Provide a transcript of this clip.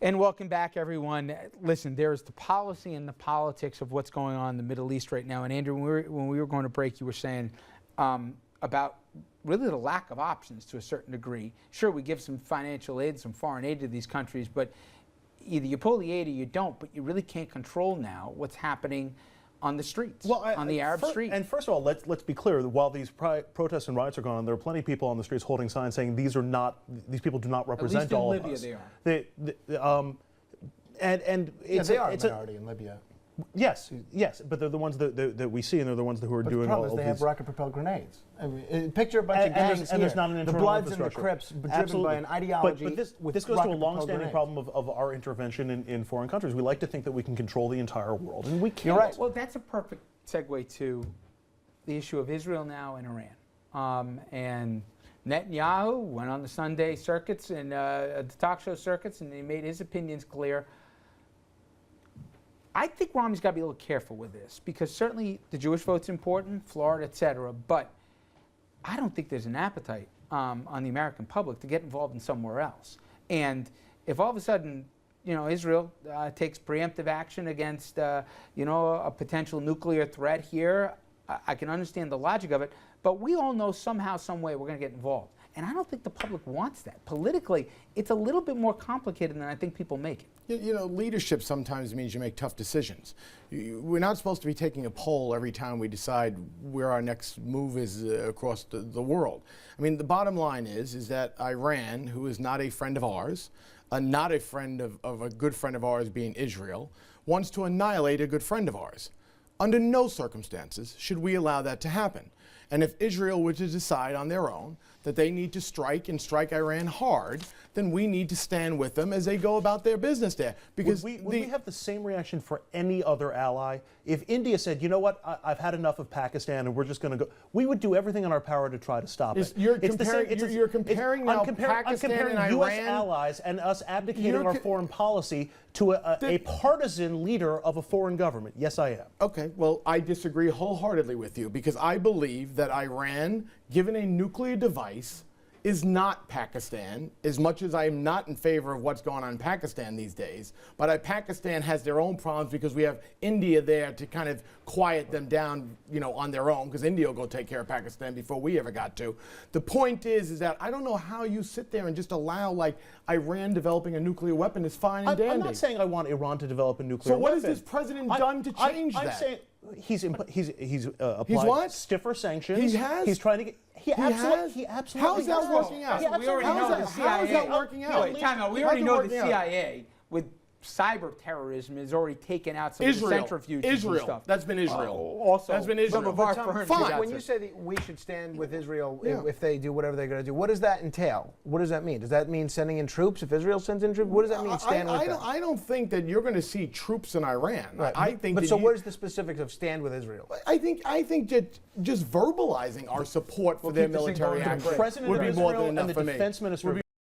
And welcome back, everyone. Listen, there's the policy and the politics of what's going on in the Middle East right now. And Andrew, when we were going to break, you were saying about really the lack of options to a certain degree. Sure, we give some financial aid, some foreign aid to these countries, but either you pull the aid or you don't. But you really can't control now what's happening on the streets, on the Arab street. And first of all, let's be clear that while these protests and riots are going on, there are plenty of people on the streets holding signs saying these people do not represent all of us. At least in Libya they are. They are a minority in Libya. Yes, but they're the ones that we see, and they're the ones who are doing all of these. They have rocket-propelled grenades. I mean, picture a bunch of gangs and there's not an internal the Bloods and the infrastructure. Crips, driven by an ideology. But this goes to a long-standing problem of our intervention in foreign countries. We like to think that we can control the entire world, and we can't. You're right. Well, that's a perfect segue to the issue of Israel now and Iran. And Netanyahu went on the Sunday circuits and the talk show circuits, and he made his opinions clear. I think Romney's got to be a little careful with this, because certainly the Jewish vote's important, Florida, et cetera, but I don't think there's an appetite on the American public to get involved in somewhere else. And if all of a sudden, Israel takes preemptive action against, a potential nuclear threat here, I can understand the logic of it, but we all know somehow, some way we're going to get involved. And I don't think the public wants that. Politically, it's a little bit more complicated than I think people make it. Leadership sometimes means you make tough decisions. We're not supposed to be taking a poll every time we decide where our next move is across the world. I mean, the bottom line is that Iran, who is not a friend of ours, not a friend of a good friend of ours being Israel, wants to annihilate a good friend of ours. Under no circumstances should we allow that to happen. And if Israel were to decide on their own that they need to strike Iran hard, then we need to stand with them as they go about their business there. Because would we have the same reaction for any other ally? If India said, you know what, I've had enough of Pakistan and we're just going to go, we would do everything in our power to try to stop it. You're comparing now Pakistan and Iran. U.S. allies and us abdicating our foreign policy to a partisan leader of a foreign government. Yes, I am. Okay, well, I disagree wholeheartedly with you, because I believe that Iran, given a nuclear device, is not Pakistan, as much as I am not in favor of what's going on in Pakistan these days. But Pakistan has their own problems because we have India there to kind of quiet them down, on their own, because India will go take care of Pakistan before we ever got to. The point is that I don't know how you sit there and just allow, Iran developing a nuclear weapon is fine and dandy. I'm not saying I want Iran to develop a nuclear weapon. So what has this president done to change that? I'm saying he's applied stiffer sanctions. He has? He's trying to get... He absolutely How is that working out? We already know the CIA. How is that working out? Time out. We already know the CIA with cyber terrorism has already taken out some of the centrifuges and stuff. That's been Israel. Also, that's been Israel. Some of our firms. Fine. When you say that we should stand with Israel if they do whatever they're going to do, what does that entail? What does that mean? Does that mean sending in troops if Israel sends in troops? What does that mean, stand with them? I don't think that you're going to see troops in Iran. Right. What is the specifics of stand with Israel? I think that just verbalizing our support for their military action would be more than enough for me. Defense Minister